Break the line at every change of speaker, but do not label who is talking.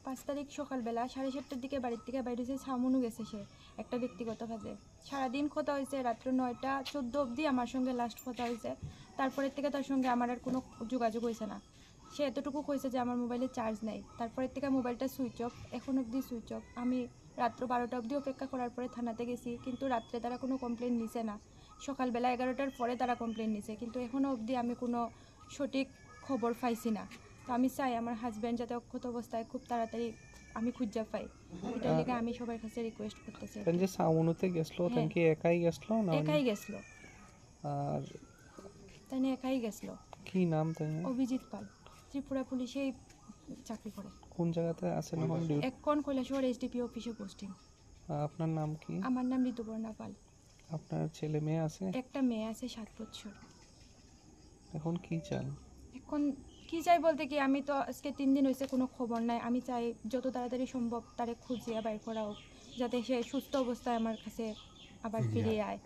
5 তারিখ সকালবেলা 7:30টার দিকে বাড়ির থেকে বাইরে হয়েছে, সামনু গেছে সে একটা ব্যক্তিগত কাজে। সারাদিন কথা হয়েছে, রাত্র 9টা 14 অবধি আমার সঙ্গে লাস্ট কথা হয়েছে। তারপরের থেকে তার সঙ্গে আমার আর কোনো যোগাযোগ হয়েছে না। সে এতটুকু কইছে যে আমার মোবাইলে চার্জ নেই। তারপরের থেকে মোবাইলটা সুইচ অফ, এখন অবধি সুইচ অফ। আমি রাত্র 12টা অবধি অপেক্ষা করার পরে থানাতে গেছি, কিন্তু রাত্রে তারা কোনো কমপ্লেন নিছে না। সকালবেলা 11টার পরে তারা কমপ্লেন নিছে, কিন্তু এখনও অবধি আমি কোনো সঠিক খবর পাইছি না। তো আমি চাই আমার হাজব্যান্ড যাতে অক্ষত অবস্থায় খুব তাড়াতাড়ি আমি খুঁজে পাই, এটার লেগে আমি সবার কাছে রিকোয়েস্ট করতেছি।
যে সাউনুতে গেছলো তাই কি একাই গেছলো না?
একাই গেছলো,
আর
তাই একাই গেছলো।
কি নাম তাই?
অভিজিৎ পাল, ত্রিপুরা পুলিশেই চাকরি করে।
কোন জায়গাতে আছেন এখন?
এখন কৈলাসহর এসডিপি অফিসে পোস্টিং।
আপনার নাম কি?
আমার নাম ঋতুপর্ণা পাল।
আপনার ছেলে মেয়ে আছে?
একটা মেয়ে আছে 7 বছর।
এখন কি চান?
এখন কি চাই বলতে কি, আমি তো আজকে 3 দিন হয়েছে কোনো খবর নাই। আমি চাই যত তাড়াতাড়ি সম্ভব তারে খুঁজিয়ে বাইর করা হোক, যাতে সে সুস্থ অবস্থায় আমার কাছে আবার ফিরে আয়।